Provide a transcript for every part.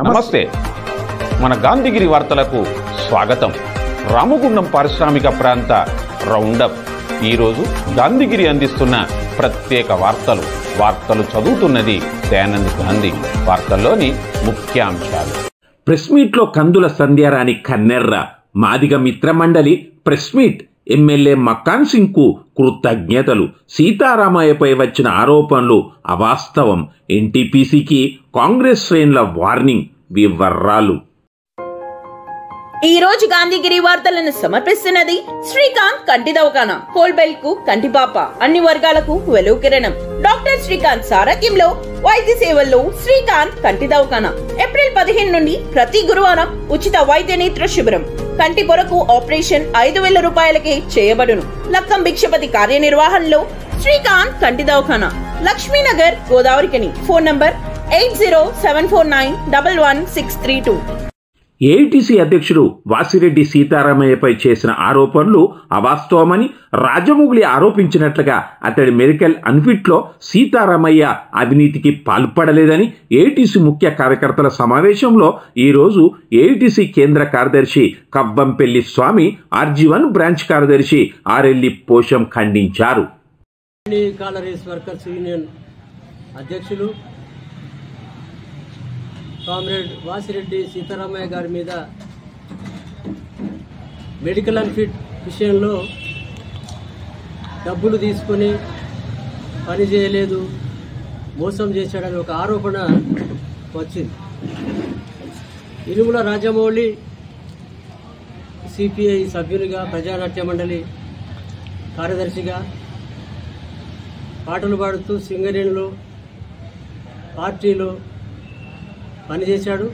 నమస్తే. మన గాంధీగిరి వార్తలకు స్వాగతం. రామగుండం పారిశ్రామిక ప్రాంత రౌండప్. ఈరోజు గాంధీగిరి అందిస్తున్న ప్రత్యేక వార్తలు చదువుతున్నది దయానంద్ గాంధీ. వార్తల్లోని ముఖ్యాంశాలు. ప్రెస్ మీట్లో కందుల సంధ్యారాణి కన్నెర్ర. మాదిగ మిత్రమండలి press meet. MLA Makkan Singh కు కృతజ్ఞతలు. సీతారామయ్యపై వచ్చిన ఆరోపణలు అవాస్తవం. ఎన్టీపీసీకి కాంగ్రెస్ శ్రేణుల వార్నింగ్. వివరాలు. ఈ రోజు గాంధీగిరి వార్తలను సమర్పిస్తున్నది శ్రీకాంత్ కంటి దవాఖానా. హోల్బెల్ కు కంటిపాప. అన్ని వర్గాలకు వెలుగు కిరణం. డాక్టర్ శ్రీకాంత్ సారథ్యంలో వైద్య సేవల్లో శ్రీకాంత్ కంటి దవాఖానా. ఏప్రిల్ 15 నుండి ప్రతి గురువారం ఉచిత వైద్య నేత్ర శిబిరం. కంటి పొరకు ఆపరేషన్ 5,000 రూపాయలకే చేయబడును. లక్కం భిక్షపతి కార్యనిర్వహణలో శ్రీకాంత్ కంటి దవాఖానా, Lakshminagar, Godavarikhani. Phone number 8074911632. AITC అధ్యక్షుడు వాసిరెడ్డి సీతారామయ్యపై చేసిన ఆరోపణలు అవాస్తవమని రాజమౌళి ఆరోపించినట్లుగా అతడి మెడికల్ అన్ఫిట్లో సీతారామయ్య అవినీతికి పాల్పడలేదని ఏఐటీసీ ముఖ్య కార్యకర్తల సమావేశంలో ఈరోజు ఏఐటీసీ కేంద్ర కార్యదర్శి కవ్వంపెల్లి స్వామి, RG1 బ్రాంచ్ కార్యదర్శి ఆర్ఎల్లి పోషం ఖండించారు. అధ్యక్షులు కామ్రేడ్ వాసిరెడ్డి సీతారామయ్య గారి మీద మెడికల్ అన్ఫిట్ విషయంలో డబ్బులు తీసుకొని పని చేయలేదు, మోసం చేశాడని ఒక ఆరోపణ వచ్చింది. ఇనుముల రాజమౌళి సిపిఐ సభ్యునిగా, ప్రజానాట్య మండలి కార్యదర్శిగా పాటలు పాడుతూ సింగరేణిలో పార్టీలో పనిచేశాడు.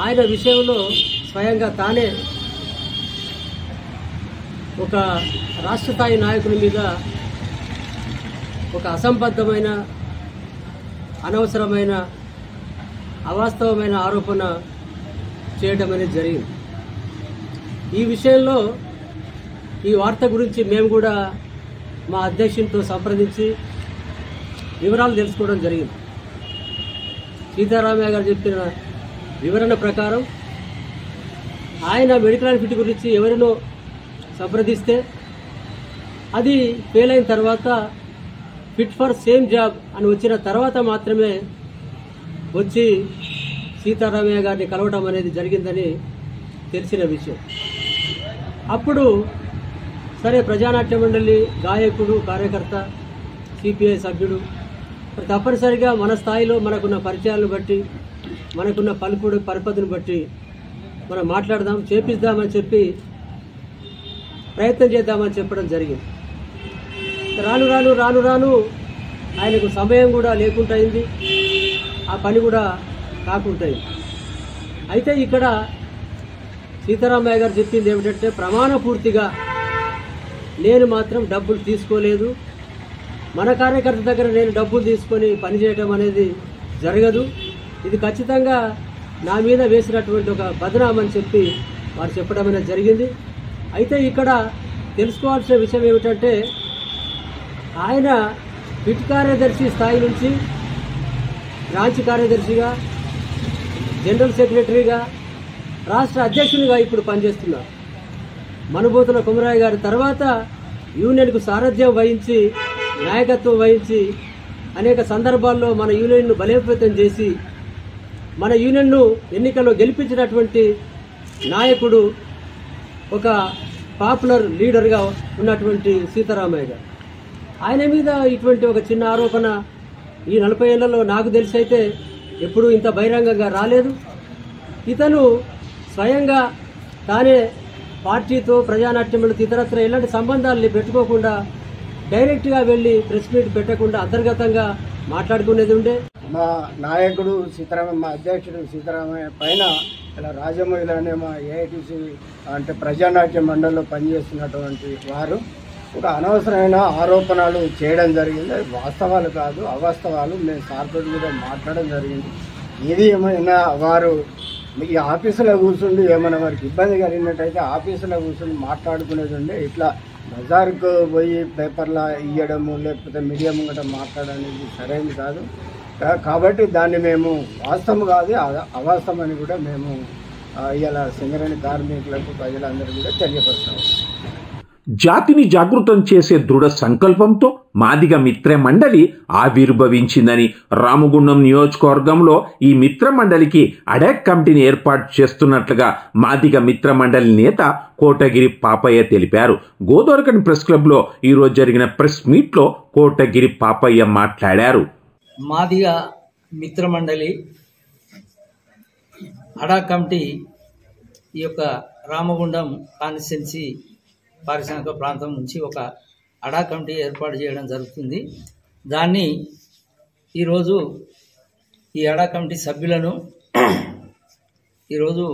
ఆయన విషయంలో స్వయంగా తానే ఒక రాష్ట్ర స్థాయి నాయకుని మీద ఒక అసంబద్ధమైన, అనవసరమైన, అవాస్తవమైన ఆరోపణ చేయడం అనేది జరిగింది. ఈ విషయంలో ఈ వార్త గురించి మేము కూడా మా అధ్యక్షునితో సంప్రదించి వివరాలు తెలుసుకోవడం జరిగింది. సీతారామయ్య గారు చెప్పిన వివరణ ప్రకారం ఆయన మెడికల్ అన్ఫిట్ గురించి ఎవరినో సంప్రదిస్తే అది ఫెయిల్ అయిన తర్వాత ఫిట్ ఫర్ సేమ్ జాబ్ అని వచ్చిన తర్వాత మాత్రమే వచ్చి సీతారామయ్య గారిని కలవడం అనేది జరిగిందని తెలిసిన విషయం. అప్పుడు సరే, ప్రజానాట్య మండలి గాయకుడు, కార్యకర్త, సిపిఐ సభ్యుడు, తప్పనిసరిగా మన స్థాయిలో మనకున్న పరిచయాలను బట్టి, మనకున్న పలుకుడు పరపతిని బట్టి మనం మాట్లాడదాం, చేపిద్దామని చెప్పి ప్రయత్నం చేద్దామని చెప్పడం జరిగింది. రాను రాను రాను రాను ఆయనకు సమయం కూడా లేకుండా అయింది, ఆ పని కూడా కాకుండా అయింది. అయితే ఇక్కడ సీతారామయ్య గారు చెప్పింది ఏమిటంటే, ప్రమాణపూర్తిగా నేను మాత్రం డబ్బులు తీసుకోలేదు, మన కార్యకర్త దగ్గర నేను డబ్బులు తీసుకొని పనిచేయటం అనేది జరగదు, ఇది ఖచ్చితంగా నా మీద వేసినటువంటి ఒక బదనామని చెప్పి వారు చెప్పడం అనేది జరిగింది. అయితే ఇక్కడ తెలుసుకోవాల్సిన విషయం ఏమిటంటే, ఆయన ఫిట్ కార్యదర్శి స్థాయి నుంచి బ్రాంచ్ కార్యదర్శిగా, జనరల్ సెక్రటరీగా, రాష్ట్ర అధ్యక్షునిగా ఇప్పుడు పనిచేస్తున్నారు. మనుబోతుల కుమరాయ గారి తర్వాత యూనియన్కు సారథ్యం వహించి, నాయకత్వం వహించి అనేక సందర్భాల్లో మన యూనియన్ను బలోపేతం చేసి మన యూనియన్ను ఎన్నికల్లో గెలిపించినటువంటి నాయకుడు, ఒక పాపులర్ లీడర్గా ఉన్నటువంటి సీతారామయ్య గారు. ఆయన మీద ఇటువంటి ఒక చిన్న ఆరోపణ ఈ 40 ఏళ్లలో నాకు తెలిసి అయితే ఎప్పుడూ ఇంత బహిరంగంగా రాలేదు. ఇతను స్వయంగా తానే పార్టీతో, ప్రజానాట్యంలో ఇతరత్ర ఎలాంటి సంబంధాలు పెట్టుకోకుండా డైరెక్ట్గా వెళ్ళి ప్రెస్ మీట్ పెట్టకుండా అంతర్గతంగా మాట్లాడుకునేది ఉండే. మా నాయకుడు సీతారామయ్య, మా అధ్యక్షుడు సీతారామయ్య పైన ఇలా రాజమౌళి అనే మా ఏఐటీసీ అంటే ప్రజానాట్య మండలిలో పనిచేస్తున్నటువంటి వారు ఒక అనవసరమైన ఆరోపణలు చేయడం జరిగింది. అది వాస్తవాలు కాదు, అవాస్తవాలు. మేము సార్తో కూడా మాట్లాడడం జరిగింది. ఏది ఏమైనా వారు ఈ ఆఫీసులో కూర్చుండి ఏమైనా వారికి ఇబ్బంది కలిగినట్టయితే ఆఫీసులో కూర్చుని మాట్లాడుకునేది ఉండే. ఇట్లా బజార్కు పోయి పేపర్లా ఇవ్వడము, లేకపోతే మీడియా ముంగట మాట్లాడడానికి సరైనది కాదు. కాబట్టి దాన్ని మేము వాస్తవం కాదు అవాస్తవం అని కూడా మేము ఇలా సింగరేణి కార్మికులకు ప్రజలందరూ కూడా తెలియపరుస్తున్నాము. జాతిని జాగృతం చేసే దృఢ సంకల్పంతో మాదిగ మిత్ర మండలి ఆవిర్భవించిందని, రామగుండం నియోజకవర్గంలో ఈ మిత్ర మండలికి అడాక్ కమిటీని ఏర్పాటు చేస్తున్నట్లుగా మాదిగ మిత్ర మండలి నేత కోటగిరి పాపయ్య తెలిపారు. గోదావరిఖని ప్రెస్ క్లబ్లో ఈరోజు జరిగిన ప్రెస్ మీట్లో కోటగిరి పాపయ్య మాట్లాడారు. మాదిగ మిత్ర మండలి అడాక్ కమిటీ ఈ యొక్క రామగుండం కాన్స్టిట్యున్సీ పారిశ్రామిక ప్రాంతం నుంచి ఒక అడా కమిటీ ఏర్పాటు చేయడం జరుగుతుంది. దాన్ని ఈరోజు ఈ అడా కమిటీ సభ్యులను ఈరోజు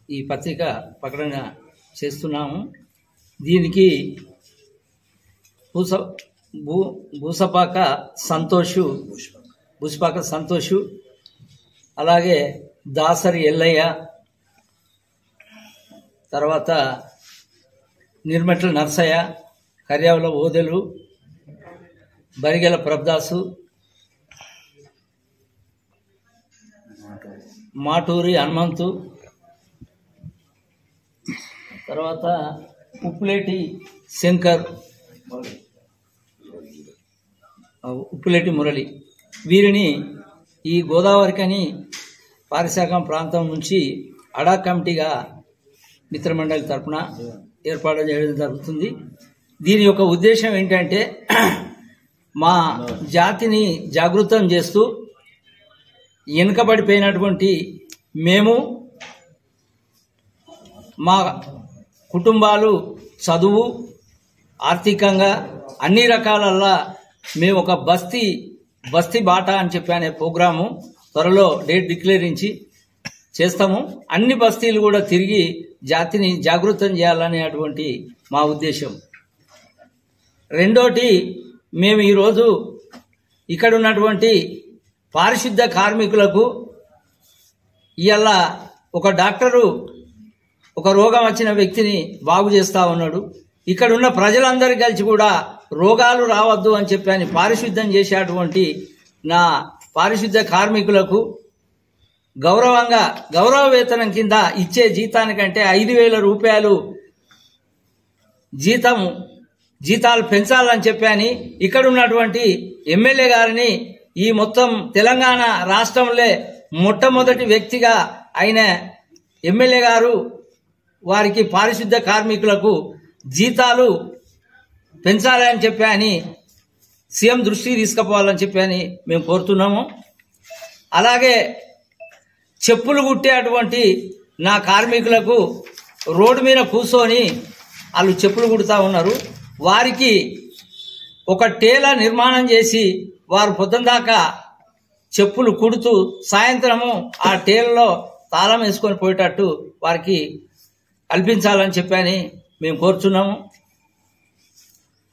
ఈ పత్రిక ప్రకటన చేస్తున్నాము. దీనికి భూసపాక సంతోషు, అలాగే దాసరి ఎల్లయ్య, తర్వాత నిర్మట్ల నర్సయ్య, కర్యావుల ఓదెలు, బరిగెల ప్రభదాసు, మాటూరి హనుమంతు, తర్వాత ఉప్పులేటి శంకర్, ఉప్పులేటి మురళి, వీరిని ఈ గోదావరిఖని పారిశ్రామిక ప్రాంతం నుంచి అడా కమిటీగా మిత్రమండలి తరఫున ఏర్పాటు చేయడం జరుగుతుంది. దీని యొక్క ఉద్దేశం ఏంటంటే మా జాతిని జాగృతం చేస్తూ వెనుకబడిపోయినటువంటి మేము, మా కుటుంబాలు చదువు, ఆర్థికంగా అన్ని రకాలల్లా మేము ఒక బస్తీ బాటా అని చెప్పి అనే ప్రోగ్రాము త్వరలో డేట్ డిక్లేరించి చేస్తాము. అన్ని బస్తీలు కూడా తిరిగి జాతిని జాగృతం చేయాలనేటువంటి మా ఉద్దేశం. రెండోటి, మేము ఈరోజు ఇక్కడ ఉన్నటువంటి పారిశుద్ధ కార్మికులకు ఇవాళ ఒక డాక్టరు ఒక రోగం వచ్చిన వ్యక్తిని బాగు చేస్తూ ఉన్నాడు. ఇక్కడ ఉన్న ప్రజలందరూ కలిసి కూడా రోగాలు రావద్దు అని చెప్పి పారిశుద్ధం చేసేటువంటి నా పారిశుద్ధ కార్మికులకు గౌరవ వేతనం కింద ఇచ్చే జీతానికంటే 5,000 రూపాయలు జీతాలు పెంచాలని చెప్పి ఇక్కడ ఉన్నటువంటి ఎమ్మెల్యే గారిని, ఈ మొత్తం తెలంగాణ రాష్ట్రంలో మొట్టమొదటి వ్యక్తిగా ఆయన ఎమ్మెల్యే గారు వారికి పారిశుద్ధ కార్మికులకు జీతాలు పెంచాలని చెప్పి సీఎం దృష్టికి తీసుకుపోవాలని చెప్పి మేము కోరుతున్నాము. అలాగే చెప్పులు కుట్టేటువంటి నా కార్మికులకు రోడ్డు మీద కూర్చొని వాళ్ళు చెప్పులు కుడుతూ ఉన్నారు. వారికి ఒక టేల నిర్మాణం చేసి వారు పొద్దున దాకా చెప్పులు కుడుతూ సాయంత్రము ఆ టేలలో తాళం వేసుకొని పోయేటట్టు వారికి కల్పించాలని చెప్పి మేము కోరుచున్నాము.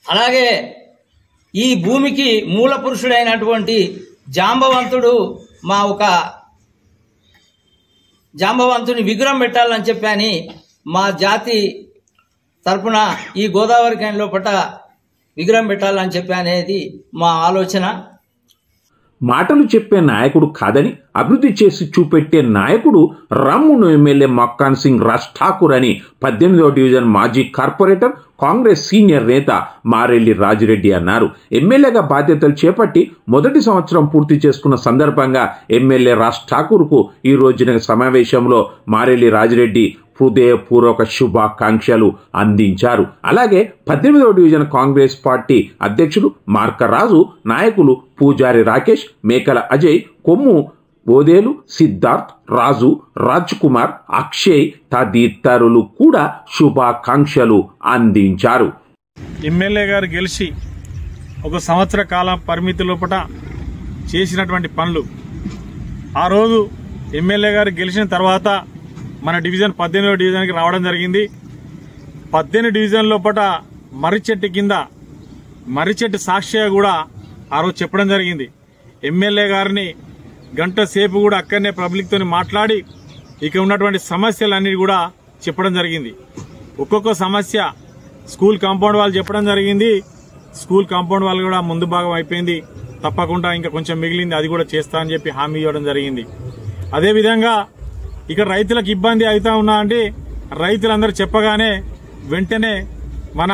అలాగే ఈ భూమికి మూల పురుషుడైనటువంటి జాంబవంతుని విగ్రహం పెట్టాలని చెప్పి మా జాతి తరపున ఈ గోదావరిఖని లోపల విగ్రహం పెట్టాలని చెప్పి అనేది మా ఆలోచన. మాటలు చెప్పే నాయకుడు కాదని అభివృద్ధి చేసి చూపెట్టే నాయకుడు రామగుండం ఎమ్మెల్యే మక్కాన్ సింగ్ రాజ్ ఠాకూర్ అని 18వ డివిజన్ మాజీ కార్పొరేటర్, కాంగ్రెస్ సీనియర్ నేత మారెల్లి రాజిరెడ్డి అన్నారు. ఎమ్మెల్యేగా బాధ్యతలు చేపట్టి మొదటి సంవత్సరం పూర్తి చేసుకున్న సందర్భంగా ఎమ్మెల్యే రాజ్ ఠాకూర్కు ఈ రోజున సమావేశంలో మారెల్లి రాజిరెడ్డి హృదయపూర్వక శుభాకాంక్షలు అందించారు. అలాగే 18వ డివిజన్ కాంగ్రెస్ పార్టీ అధ్యక్షుడు మార్కరాజు, నాయకులు పూజారి రాకేష్, మేకల అజయ్, కొమ్ము ఓదేలు, సిద్ధార్థ్, రాజు, రాజ్ కుమార్, అక్షయ్ తదితరులు కూడా శుభాకాంక్షలు అందించారు. ఎమ్మెల్యే గారు గెలిచి 1 సంవత్సర కాలం పరిమితి లోపల చేసినటువంటి పనులు, ఆ రోజు ఎమ్మెల్యే గారు గెలిచిన తర్వాత మన డివిజన్ 18వ డివిజన్కి రావడం జరిగింది. 18 డివిజన్ లోపల మర్రిచెట్టు కింద మర్రిచెట్టు సాక్షిగా కూడా ఆ రోజు చెప్పడం జరిగింది. ఎమ్మెల్యే గారిని గంట సేపు కూడా అక్కడనే పబ్లిక్తో మాట్లాడి ఇక ఉన్నటువంటి సమస్యలన్నీ కూడా చెప్పడం జరిగింది. ఒక్కొక్క సమస్య స్కూల్ కాంపౌండ్ వాళ్ళు చెప్పడం జరిగింది. స్కూల్ కాంపౌండ్ వాళ్ళు కూడా ముందు భాగం అయిపోయింది. తప్పకుండా ఇంకా కొంచెం మిగిలింది అది కూడా చేస్తా అని చెప్పి హామీ ఇవ్వడం జరిగింది. అదేవిధంగా ఇక్కడ రైతులకు ఇబ్బంది అవుతా ఉన్నా అంటే రైతులందరూ చెప్పగానే వెంటనే మన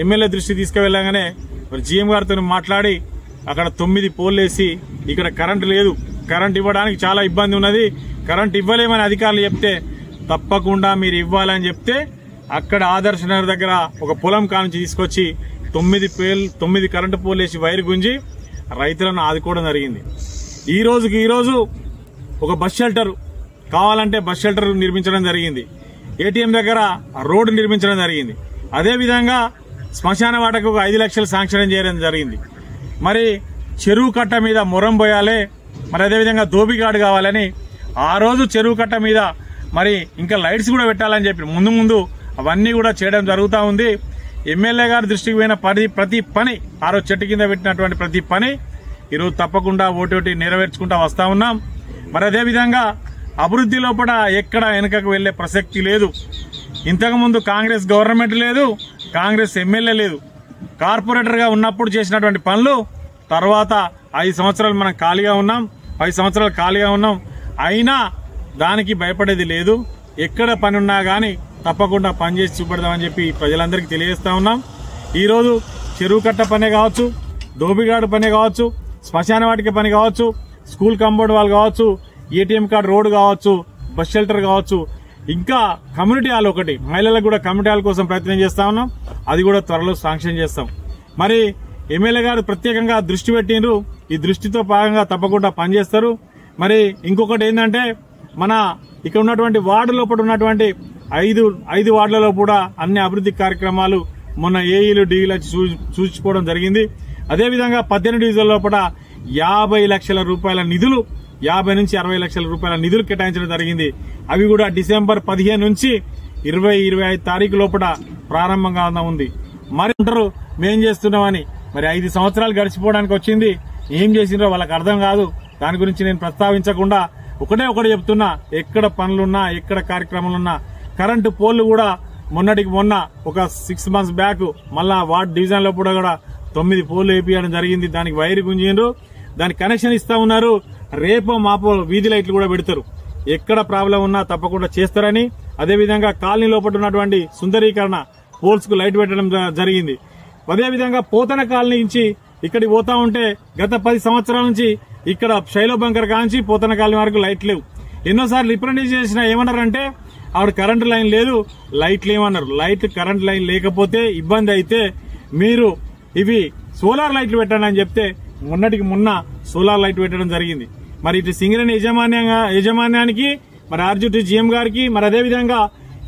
ఎమ్మెల్యే దృష్టి తీసుకువెళ్ళగానే మరి జీఎం గారితో మాట్లాడి అక్కడ 9 పోల్లు వేసి ఇక్కడ కరెంటు లేదు, కరెంట్ ఇవ్వడానికి చాలా ఇబ్బంది ఉన్నది, కరెంట్ ఇవ్వలేమని అధికారులు చెప్తే తప్పకుండా మీరు ఇవ్వాలని చెప్తే అక్కడ ఆదర్శ నగర్ దగ్గర ఒక పొలం కానుంచి తీసుకొచ్చి 9 కరెంటు పోల్ వేసి వైరు గుంజి రైతులను ఆదుకోవడం జరిగింది. ఈ రోజు ఒక బస్ షెల్టర్ కావాలంటే బస్ షెల్టర్ నిర్మించడం జరిగింది. ఏటీఎం దగ్గర రోడ్డు నిర్మించడం జరిగింది. అదేవిధంగా శ్మశాన వాటకు 5 లక్షలు శాంక్షన్ చేయడం జరిగింది. మరి చెరువు కట్ట మీద మొరం పోయాలి, మరి అదేవిధంగా దోబిగాడు కావాలని ఆ రోజు చెరువు కట్ట మీద మరి ఇంకా లైట్స్ కూడా పెట్టాలని చెప్పి ముందు అవన్నీ కూడా చేయడం జరుగుతూ ఉంది. ఎమ్మెల్యే గారి దృష్టికి పోయిన ప్రతి పని ఆ రోజు చెట్టు కింద పెట్టినటువంటి ప్రతి పని ఈరోజు తప్పకుండా ఓటోటి నెరవేర్చుకుంటా వస్తా ఉన్నాం. మరి అదేవిధంగా అభివృద్ధి లోపల ఎక్కడ వెనుకకు వెళ్లే ప్రసక్తి లేదు. ఇంతకుముందు కాంగ్రెస్ గవర్నమెంట్ లేదు, కాంగ్రెస్ ఎమ్మెల్యే లేదు. కార్పొరేటర్గా ఉన్నప్పుడు చేసినటువంటి పనులు తర్వాత 5 సంవత్సరాలు మనం ఖాళీగా ఉన్నాం, 10 సంవత్సరాలు ఖాళీగా ఉన్నాం. అయినా దానికి భయపడేది లేదు. ఎక్కడ పని ఉన్నా గానీ తప్పకుండా పనిచేసి చూపెడదామని చెప్పి ప్రజలందరికీ తెలియజేస్తా ఉన్నాం. ఈరోజు చెరువు కట్ట పనే కావచ్చు, దోబిగాడు పనే కావచ్చు, శ్మశాన వాటిక పని కావచ్చు, స్కూల్ కాంపౌండ్ వాల్ కావచ్చు, ఏటీఎం కార్డు రోడ్డు కావచ్చు, బస్ షెల్టర్ కావచ్చు, ఇంకా కమ్యూనిటీ హాల్ ఒకటి మహిళలకు కూడా కమ్యూనిటీ హాల్ కోసం ప్రయత్నం చేస్తా ఉన్నాం. అది కూడా త్వరలో శాంక్షన్ చేస్తాం. మరి ఎమ్మెల్యే గారు ప్రత్యేకంగా దృష్టి పెట్టిండ్రు. ఈ దృష్టితో భాగంగా తప్పకుండా పనిచేస్తారు. మరి ఇంకొకటి ఏంటంటే మన ఇక్కడ ఉన్నటువంటి వార్డు లోపల ఉన్నటువంటి 5 వార్డులలో కూడా అన్ని అభివృద్ధి కార్యక్రమాలు మొన్న ఏఈలు డీఈలు సూచించుకోవడం జరిగింది. అదేవిధంగా 18 డివిజన్ లోపల 50 లక్షల రూపాయల నిధులు 50 నుంచి 60 లక్షల రూపాయల నిధులు కేటాయించడం జరిగింది. అవి కూడా డిసెంబర్ 15 నుంచి 20-25 తారీఖు లోపల ప్రారంభంగా ఉంది. మరి అంటారు మేం చేస్తున్నామని. మరి 5 సంవత్సరాలు గడిచిపోవడానికి వచ్చింది, ఏం చేసిండ్రో వాళ్ళకి అర్థం కాదు. దాని గురించి నేను ప్రస్తావించకుండా ఒకటి చెప్తున్నా, ఎక్కడ పనులున్నా ఎక్కడ కార్యక్రమాలున్నా కరెంటు పోల్లు కూడా మొన్నటికి మొన్న ఒక 6 months బ్యాక్ మళ్ళా వార్డ్ డివిజన్ లో కూడా 9 పోల్లు వేపించడం జరిగింది. దానికి వైరు గుంజిండ్రు, దానికి కనెక్షన్ ఇస్తా ఉన్నారు. రేపో మాపో వీధి లైట్లు కూడా పెడతారు. ఎక్కడ ప్రాబ్లం ఉన్నా తప్పకుండా చేస్తారని, అదేవిధంగా కాలనీ లోపల ఉన్నటువంటి సుందరీకరణ పోల్స్ కు లైట్ పెట్టడం జరిగింది. అదేవిధంగా పోతన కాలనీ నుంచి ఇక్కడికి పోతా ఉంటే గత 10 సంవత్సరాల నుంచి ఇక్కడ శైలో బంకర్ కాంచి పోతన కాలనీ వరకు లైట్ లేవు. ఎన్నోసార్లు రిప్రజెంట్ చేసిన ఏమన్నారంటే ఆవిడ కరెంటు లైన్ లేదు, లైట్లు ఏమన్నారు. లైట్ కరెంట్ లైన్ లేకపోతే ఇబ్బంది అయితే మీరు ఇవి సోలార్ లైట్లు పెట్టండి అని చెప్తే మొన్నటికి మొన్న సోలార్ లైట్ పెట్టడం జరిగింది. మరి ఇటు సింగరేణి యాజమాన్యానికి, మరి ఆర్జుటి జీఎం గారికి, మరి అదేవిధంగా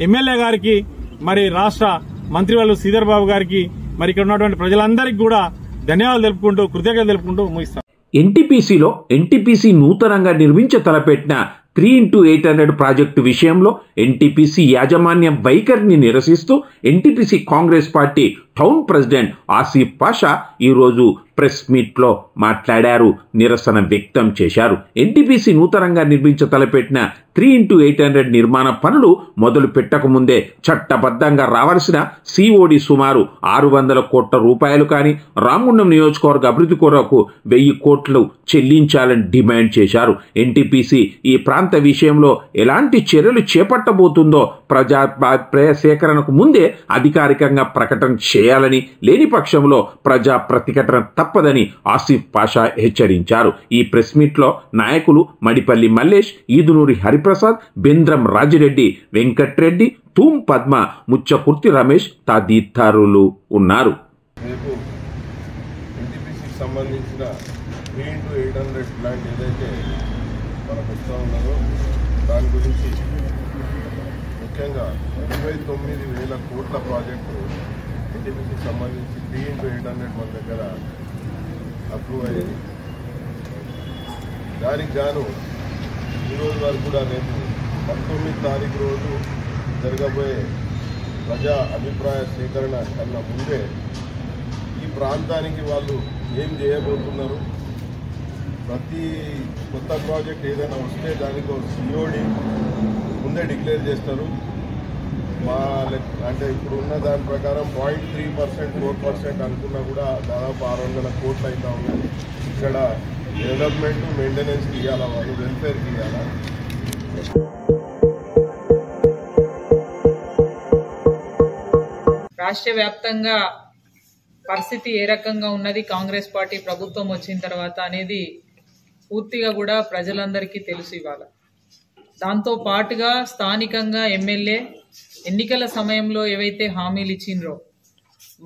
ఎమ్మెల్యే గారికి, మరి రాష్ట్ర మంత్రివర్యులు శ్రీధర్ బాబు గారికి, మరి ఇక్కడ ఉన్నటువంటి ప్రజలందరికీ కూడా ధన్యవాదాలు తెలుపుకుంటూ కృతజ్ఞతలు తెలుపుకుంటూ ముగిస్తాం. ఎన్టీపీసీ నూతనంగా నిర్మించ తలపెట్టిన 3x800 ప్రాజెక్టు విషయంలో ఎన్టీపీసీ యాజమాన్యం వైఖరిని నిరసిస్తూ NTPC Congress party town president Asif Pasha ఈరోజు ప్రెస్ మీట్లో మాట్లాడారు, నిరసన వ్యక్తం చేశారు. ఎన్టీపీసీ నూతనంగా నిర్మించ తలపెట్టిన 3x800 నిర్మాణ పనులు మొదలు పెట్టకముందే చట్టబద్ధంగా రావాల్సిన సిఓడి సుమారు 600 కోట్ల రూపాయలు కానీ రామగుండం నియోజకవర్గ అభివృద్ధి కొరకు 1000 కోట్లు చెల్లించాలని డిమాండ్ చేశారు. ఎన్టీపీసీ ఈ ప్రాంత విషయంలో ఎలాంటి చర్యలు చేపట్టబోతుందో ప్రజాభిప్రాయ సేకరణకు ముందే అధికారికంగా ప్రకటన చేయాలని, లేని పక్షంలో ప్రజా ప్రతిఘటన తప్పదని ఆసిఫ్ పాషా హెచ్చరించారు. ఈ ప్రెస్ మీట్లో నాయకులు మడిపల్లి మల్లేష్, ఈదునూరి హరిప్రసాద్, బెంద్రం రాజిరెడ్డి, వెంకట్రెడ్డి, తూం పద్మ, ముచ్చకుర్తి రమేష్ తదితరులు ఉన్నారు. సంబంధించిన 3x800 ప్లాంట్ ఏదైతే మనకు వస్తూ ఉన్నదో దాని గురించి ముఖ్యంగా 29,000 కోట్ల ప్రాజెక్టు ఎన్టీపీసీకి సంబంధించి 3x800 మన దగ్గర అప్రూవ్ అయ్యింది. దానికి గాను ఈరోజు వరకు కూడా రేపు 19 తారీఖు రోజు జరగబోయే ప్రజా అభిప్రాయ సేకరణ కన్నా ముందే ఈ ప్రాంతానికి వాళ్ళు ఏం చేయబోతున్నారు, ప్రతి కొత్త ప్రాజెక్ట్ ఏదైనా వస్తే దానికి సిఓడి ముందే డిక్లేర్ చేస్తారు. అంటే ఇప్పుడు ఉన్న దాని ప్రకారం 0.3%, 4% అనుకున్నా కూడా దాదాపు 600 కోట్లు అవుతా ఉన్నది. ఇక్కడ డెవలప్మెంట్ మెయింటెనెన్స్కి ఇవ్వాలా, వాళ్ళు వెల్ఫేర్కి ఇవ్వాలా. రాష్ట్ర వ్యాప్తంగా పరిస్థితి ఏ రకంగా ఉన్నది కాంగ్రెస్ పార్టీ ప్రభుత్వం వచ్చిన తర్వాత అనేది పూర్తిగా కూడా ప్రజలందరికీ తెలుసు. ఇవాళ దాంతో పాటుగా స్థానికంగా ఎమ్మెల్యే ఎన్నికల సమయంలో ఏవైతే హామీలు ఇచ్చిండ్రో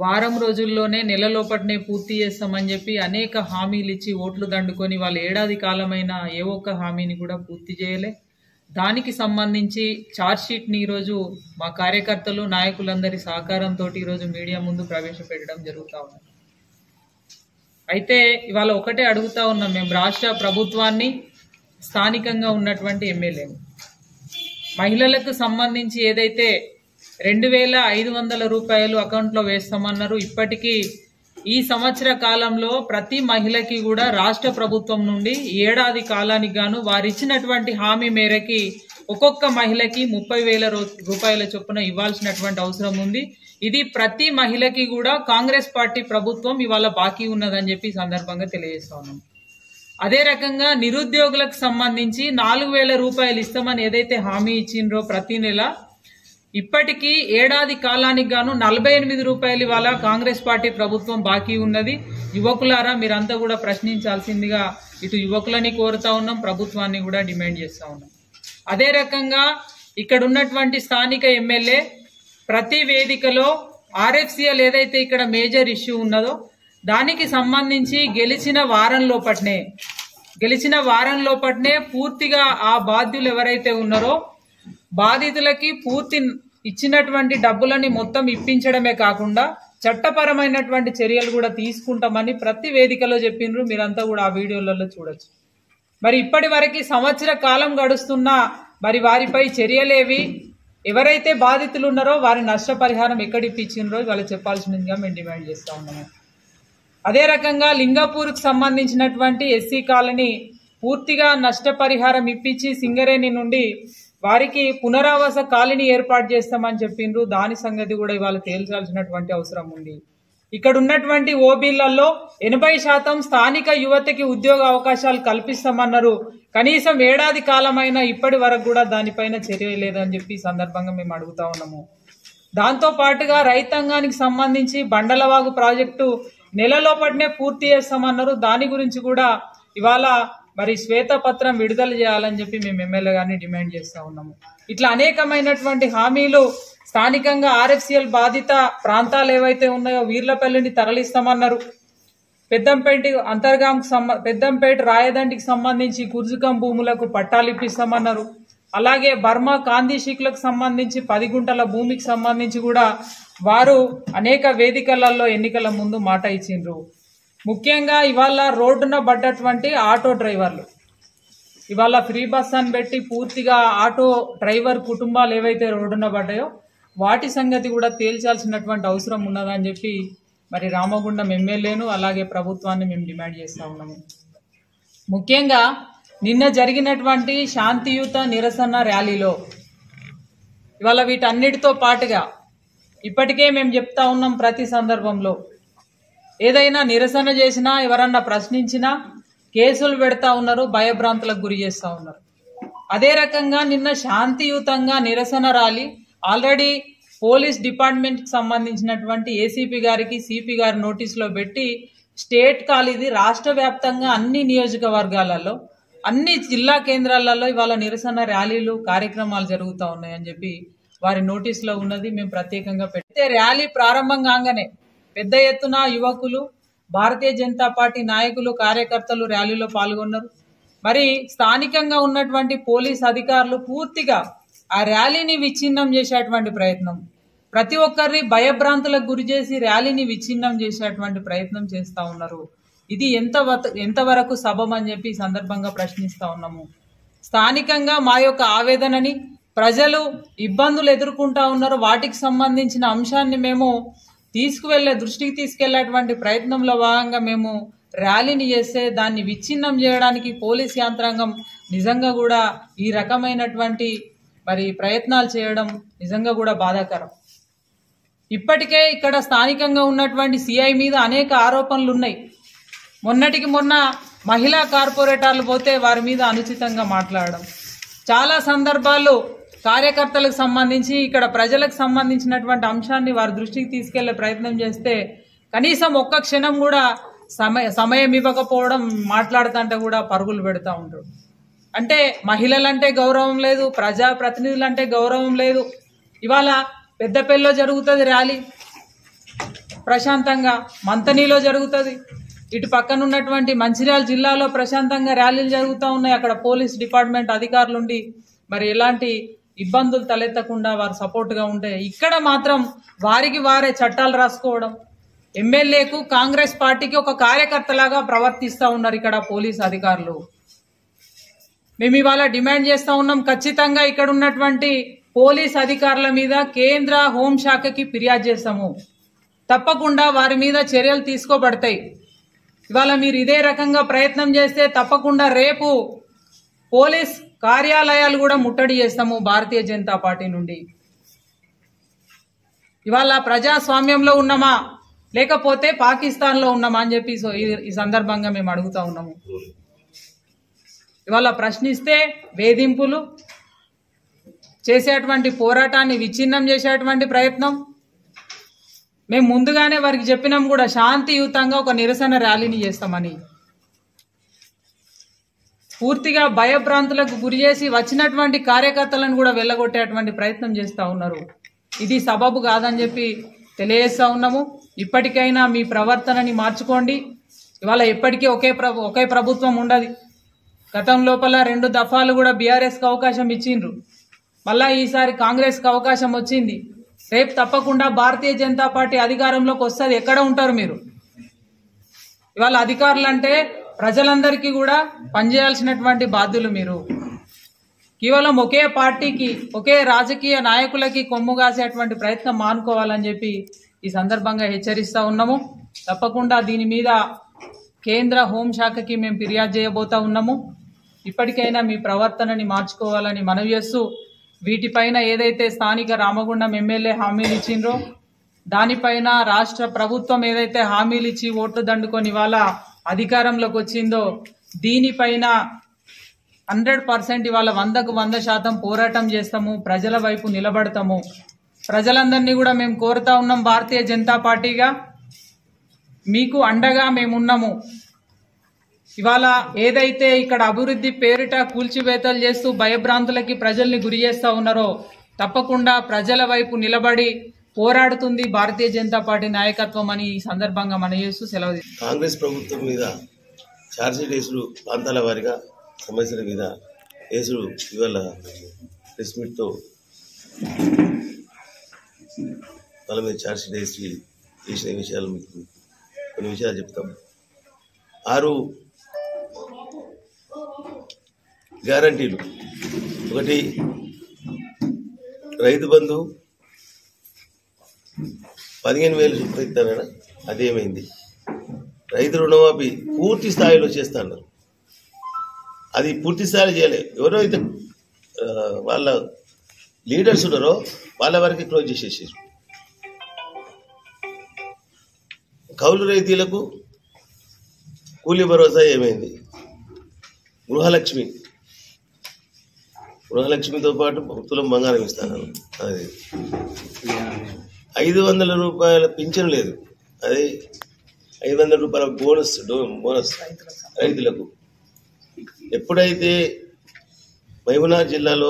వారం రోజుల్లోనే నెలలోపటినే పూర్తి చేస్తామని చెప్పి అనేక హామీలు ఇచ్చి ఓట్లు దండుకొని వాళ్ళు ఏడాది కాలమైన ఏ ఒక్క హామీని కూడా పూర్తి చేయలే. దానికి సంబంధించి ఛార్జ్షీట్ని ఈరోజు మా కార్యకర్తలు నాయకులందరి సహకారంతో ఈరోజు మీడియా ముందు ప్రవేశపెట్టడం జరుగుతూ ఉంది. అయితే ఇవాళ ఒకటే అడుగుతా ఉన్నాం మేము రాష్ట్ర ప్రభుత్వాన్ని, స్థానికంగా ఉన్నటువంటి ఎమ్మెల్యేని, మహిళలకు సంబంధించి ఏదైతే 2,500 రూపాయలు అకౌంట్లో వేస్తామన్నారు, ఇప్పటికీ ఈ సంవత్సర కాలంలో ప్రతి మహిళకి కూడా రాష్ట్ర ప్రభుత్వం నుండి ఏడాది కాలానికి గాను వారు ఇచ్చినటువంటి హామీ మేరకి ఒక్కొక్క మహిళకి 30,000 రూపాయల చొప్పున ఇవ్వాల్సినటువంటి అవసరం ఉంది. ఇది ప్రతి మహిళకి కూడా కాంగ్రెస్ పార్టీ ప్రభుత్వం ఇవాళ బాకీ ఉన్నదని చెప్పి సందర్భంగా తెలియజేస్తా ఉన్నాం. అదే రకంగా నిరుద్యోగులకు సంబంధించి 4,000 రూపాయలు ఇస్తామని ఏదైతే హామీ ఇచ్చిండ్రో ప్రతి నెల, ఇప్పటికీ ఏడాది కాలానికి గాను 48 రూపాయలు ఇవాళ కాంగ్రెస్ పార్టీ ప్రభుత్వం బాకీ ఉన్నది. యువకులారా మీరంతా కూడా ప్రశ్నించాల్సిందిగా ఇటు యువకులని కోరుతా ఉన్నాం, ప్రభుత్వాన్ని కూడా డిమాండ్ చేస్తా ఉన్నాం. అదే రకంగా ఇక్కడ ఉన్నటువంటి స్థానిక ఎమ్మెల్యే ప్రతి వేదికలో RFCL ఏదైతే ఇక్కడ మేజర్ ఇష్యూ ఉన్నదో దానికి సంబంధించి గెలిచిన వారం లోపట్నే పూర్తిగా ఆ బాధ్యులు ఎవరైతే ఉన్నారో బాధితులకి పూర్తి ఇచ్చినటువంటి డబ్బులని మొత్తం ఇప్పించడమే కాకుండా చట్టపరమైనటువంటి చర్యలు కూడా తీసుకుంటామని ప్రతి వేదికలో చెప్పిండ్రు. మీరంతా కూడా ఆ వీడియోలలో చూడొచ్చు. మరి ఇప్పటి వరకు సంవత్సర కాలం గడుస్తున్నా మరి వారిపై చర్యలేవి, ఎవరైతే బాధితులు ఉన్నారో వారి నష్టపరిహారం ఎక్కడ ఇప్పించిండ్రో వాళ్ళు చెప్పాల్సిందిగా మేము డిమాండ్ చేస్తా ఉన్నాము. అదే రకంగా లింగపూర్కు సంబంధించినటువంటి ఎస్సీ కాలనీ పూర్తిగా నష్టపరిహారం ఇప్పించి సింగరేణి నుండి వారికి పునరావాస కాలనీ ఏర్పాటు చేస్తామని చెప్పిండ్రు. దాని సంగతి కూడా ఇవాళ తేల్చాల్సినటువంటి అవసరం ఉంది. ఇక్కడ ఉన్నటువంటి ఓబీలలో 80% స్థానిక యువతకి ఉద్యోగ అవకాశాలు కల్పిస్తామన్నారు. కనీసం ఏడాది కాలమైనా ఇప్పటి వరకు కూడా దానిపైన చర్య లేదని చెప్పి సందర్భంగా మేము అడుగుతా ఉన్నాము. దాంతో పాటుగా రైతాంగానికి సంబంధించి బండలవాగు ప్రాజెక్టు నెలలోపటినే పూర్తి చేస్తామన్నారు. దాని గురించి కూడా ఇవాళ మరి శ్వేతపత్రం విడుదల చేయాలని చెప్పి మేము ఎమ్మెల్యే గారిని డిమాండ్ చేస్తా ఉన్నాము. ఇట్లా అనేకమైనటువంటి హామీలు స్థానికంగా RFCL బాధిత ప్రాంతాలు ఏవైతే ఉన్నాయో వీర్లపల్లిని తరలిస్తామన్నారు. పెద్దంపేట రాయదండికి సంబంధించి గుర్జుకం భూములకు పట్టాలు ఇప్పిస్తామన్నారు. అలాగే బర్మా కాందీశిక్లకు సంబంధించి 10 గుంటల భూమికి సంబంధించి కూడా వారు అనేక వేదికలలో ఎన్నికల ముందు మాట ఇచ్చిండ్రు. ముఖ్యంగా ఇవాళ రోడ్డున పడ్డటువంటి ఆటో డ్రైవర్లు ఇవాళ ఫ్రీ బస్ అని పెట్టి పూర్తిగా ఆటో డ్రైవర్ కుటుంబాలు ఏవైతే రోడ్డున పడ్డాయో వాటి సంగతి కూడా తేల్చాల్సినటువంటి అవసరం ఉన్నదని చెప్పి మరి రామగుండం ఎమ్మెల్యేను అలాగే ప్రభుత్వాన్ని మేము డిమాండ్ చేస్తా ఉన్నాము. ముఖ్యంగా నిన్న జరిగినటువంటి శాంతియుత నిరసన ర్యాలీలో ఇవాళ వీటన్నిటితో పాటుగా ఇప్పటికే మేము చెప్తా ఉన్నాం, ప్రతి సందర్భంలో ఏదైనా నిరసన చేసినా ఎవరన్నా ప్రశ్నించినా కేసులు పెడతా ఉన్నారు, భయభ్రాంతులకు గురి చేస్తూ ఉన్నారు. అదే రకంగా నిన్న శాంతియుతంగా నిరసన ర్యాలీ ఆల్రెడీ పోలీస్ డిపార్ట్మెంట్కి సంబంధించినటువంటి ఏసీపీ గారికి సిపి గారి నోటీసులో పెట్టి స్టేట్ కాలేజీ రాష్ట్ర వ్యాప్తంగా అన్ని నియోజకవర్గాలలో అన్ని జిల్లా కేంద్రాలలో ఇవాళ నిరసన ర్యాలీలు కార్యక్రమాలు జరుగుతూ ఉన్నాయని చెప్పి వారి నోటీసులో ఉన్నది. మేము ప్రత్యేకంగా పెడితే ర్యాలీ ప్రారంభం కాగానే పెద్ద ఎత్తున యువకులు, భారతీయ జనతా పార్టీ నాయకులు, కార్యకర్తలు ర్యాలీలో పాల్గొన్నారు. మరి స్థానికంగా ఉన్నటువంటి పోలీస్ అధికారులు పూర్తిగా ఆ ర్యాలీని విచ్ఛిన్నం చేసేటువంటి ప్రయత్నం, ప్రతి ఒక్కరిని భయభ్రాంతులకు గురి చేసి ర్యాలీని విచ్ఛిన్నం చేసేటువంటి ప్రయత్నం చేస్తూ ఉన్నారు. ఇది ఎంతవరకు సబబ్ అని చెప్పి సందర్భంగా ప్రశ్నిస్తూ ఉన్నాము. స్థానికంగా మా యొక్క ఆవేదనని ప్రజలు ఇబ్బందులు ఎదుర్కొంటా ఉన్నారు, వాటికి సంబంధించిన అంశాన్ని మేము దృష్టికి తీసుకెళ్లేటువంటి ప్రయత్నంలో భాగంగా మేము ర్యాలీని చేస్తే దాన్ని విచ్ఛిన్నం చేయడానికి పోలీస్ యంత్రాంగం నిజంగా కూడా ఈ రకమైనటువంటి మరి ప్రయత్నాలు చేయడం నిజంగా కూడా బాధాకరం. ఇప్పటికే ఇక్కడ స్థానికంగా ఉన్నటువంటి సిఐ మీద అనేక ఆరోపణలు ఉన్నాయి. మొన్నటికి మొన్న మహిళా కార్పొరేటర్లు పోతే వారి మీద అనుచితంగా మాట్లాడడం, చాలా సందర్భాల్లో కార్యకర్తలకు సంబంధించి ఇక్కడ ప్రజలకు సంబంధించినటువంటి అంశాన్ని వారి దృష్టికి తీసుకెళ్లే ప్రయత్నం చేస్తే కనీసం ఒక్క క్షణం కూడా సమయం ఇవ్వకపోవడం, మాట్లాడుతుంటే కూడా పరుగులు పెడతా ఉంటారు. అంటే మహిళలంటే గౌరవం లేదు, ప్రజాప్రతినిధులంటే గౌరవం లేదు. ఇవాళ పెద్దపల్లిలో జరుగుతుంది ర్యాలీ ప్రశాంతంగా, మంతనీలో జరుగుతుంది, ఇటు పక్కన ఉన్నటువంటి మంచిర్యాల జిల్లాలో ప్రశాంతంగా ర్యాలీలు జరుగుతూ ఉన్నాయి. అక్కడ పోలీస్ డిపార్ట్మెంట్ అధికారులుండి మరి ఎలాంటి ఇబ్బందులు తలెత్తకుండా వారు సపోర్ట్గా ఉంటే, ఇక్కడ మాత్రం వారికి వారే చట్టాలు రాసుకోవడం, ఎమ్మెల్యేకు కాంగ్రెస్ పార్టీకి ఒక కార్యకర్తలాగా ప్రవర్తిస్తూ ఉన్నారు ఇక్కడ పోలీస్ అధికారులు. మేము ఇవాళ డిమాండ్ చేస్తూ ఉన్నాం, ఖచ్చితంగా ఇక్కడ ఉన్నటువంటి పోలీస్ అధికారుల మీద కేంద్ర హోంశాఖకి ఫిర్యాదు చేస్తాము. తప్పకుండా వారి మీద చర్యలు తీసుకోబడతాయి. ఇవాళ మీరు ఇదే రకంగా ప్రయత్నం చేస్తే తప్పకుండా రేపు పోలీస్ కార్యాలయాలు కూడా ముట్టడి చేస్తాము భారతీయ జనతా పార్టీ నుండి. ఇవాళ ప్రజాస్వామ్యంలో ఉన్నామా లేకపోతే పాకిస్తాన్లో ఉన్నామా అని చెప్పి ఈ సందర్భంగా మేము అడుగుతా ఉన్నాము. ఇవాళ ప్రశ్నిస్తే వేధింపులు చేసేటువంటి పోరాటాన్ని విచ్ఛిన్నం చేసేటువంటి ప్రయత్నం. మేము ముందుగానే వారికి చెప్పినాం కూడా, శాంతియుతంగా ఒక నిరసన ర్యాలీని చేస్తామని. పూర్తిగా భయభ్రాంతులకు గురి చేసి వచ్చినటువంటి కార్యకర్తలను కూడా వెళ్ళగొట్టేటువంటి ప్రయత్నం చేస్తూ ఉన్నారు. ఇది సబబు కాదని చెప్పి తెలియజేస్తూ ఉన్నాము. ఇప్పటికైనా మీ ప్రవర్తనని మార్చుకోండి. ఇవాళ ఎప్పటికీ ఒకే ప్రభుత్వం ఉండదు. గతం లోపల 2 దఫాలు కూడా బీఆర్ఎస్కి అవకాశం ఇచ్చిండ్రు, మళ్ళా ఈసారి కాంగ్రెస్కి అవకాశం వచ్చింది. రేపు తప్పకుండా భారతీయ జనతా పార్టీ అధికారంలోకి వస్తుంది. ఎక్కడ ఉంటారు మీరు? ఇవాళ అధికారులు అంటే ప్రజలందరికీ కూడా పనిచేయాల్సినటువంటి బాధ్యులు మీరు. కేవలం ఒకే పార్టీకి, ఒకే రాజకీయ నాయకులకి కొమ్ము కాసేటువంటి ప్రయత్నం మానుకోవాలని చెప్పి ఈ సందర్భంగా హెచ్చరిస్తూ ఉన్నాము. తప్పకుండా దీని మీద కేంద్ర హోంశాఖకి మేము ఫిర్యాదు చేయబోతా ఉన్నాము. ఇప్పటికైనా మీ ప్రవర్తనని మార్చుకోవాలని మనవి చేస్తూ, వీటిపైన ఏదైతే స్థానిక రామగుండం ఎమ్మెల్యే హామీలు ఇచ్చిండ్రో దానిపైన రాష్ట్ర ప్రభుత్వం ఏదైతే హామీలు ఇచ్చి ఓట్లు దండుకొని ఇవాళ అధికారంలోకి వచ్చిందో దీనిపైన 100% ఇవాళ 100కు 100% పోరాటం చేస్తాము, ప్రజల వైపు నిలబడతాము. ప్రజలందరినీ కూడా మేము కోరుతా ఉన్నాం, భారతీయ జనతా పార్టీగా మీకు అండగా మేమున్నాము. ఇవాళ ఏదైతే ఇక్కడ అభివృద్ధి పేరిట కూల్చివేతలు చేస్తూ భయభ్రాంతులకి ప్రజల్ని గురి చేస్తూ ఉన్నారో తప్పకుండా ప్రజల వైపు నిలబడి పోరాడుతుంది భారతీయ జనతా పార్టీ నాయకత్వం అని ఈ సందర్భంగా మనం చేస్తూ సెలవు. కాంగ్రెస్ ప్రభుత్వం మీద ఛార్జ్షీట్ వేసుడు, ప్రాంతాల వారిగా సమస్యల మీద వేసుడు ఇవాళ ప్రెస్ మీట్తో వాళ్ళ మీద ఛార్జ్షీట్ వేసిన విషయాలు మీకు కొన్ని విషయాలు చెప్తాం. 6 గ్యారంటీలు. ఒకటి, రైతు బంధు 15,000 చూపిస్తారా, అదేమైంది? రైతు రుణమాఫీ పూర్తి స్థాయిలో చేస్తాను, అది పూర్తి స్థాయిలో చేయలే. ఎవరో అయితే వాళ్ళ లీడర్స్ ఉన్నారో వాళ్ళ వరకు క్లోజ్ చేసేసారు. కౌలు రైతులకు కూలీ భరోసా ఏమైంది? గృహలక్ష్మితో పాటు తులం బంగారం ఇస్తాను, అది 500 రూపాయల పింఛను లేదు, అది 500 రూపాయల బోనస్ రైతులకు. ఎప్పుడైతే మహబూబ్నగర్ జిల్లాలో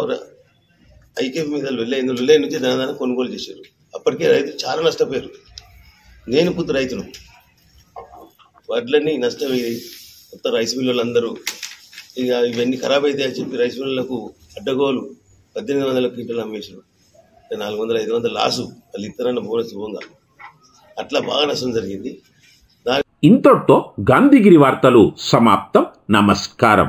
ఐక్యం మీద వెల్లై నుంచి దాని కొనుగోలు చేశారు, అప్పటికే రైతులు చాలా నష్టపోయారు. నేను కొంత రైతును, వడ్లన్నీ నష్టమయ్యి మొత్తం రైస్ మిల్లులు అందరూ ఇక ఇవన్నీ ఖరాబ్ అయితే అని చెప్పి రైస్ మిల్లులకు అడ్డగోలు 1800 క్వింటలు అమ్మేసారు. 400-500 లాసు వాళ్ళు ఇతరన్న బోనస్ పోగా అట్లా బాగా నష్టం జరిగింది. ఇంతటితో గాంధీగిరి వార్తలు సమాప్తం. నమస్కారం.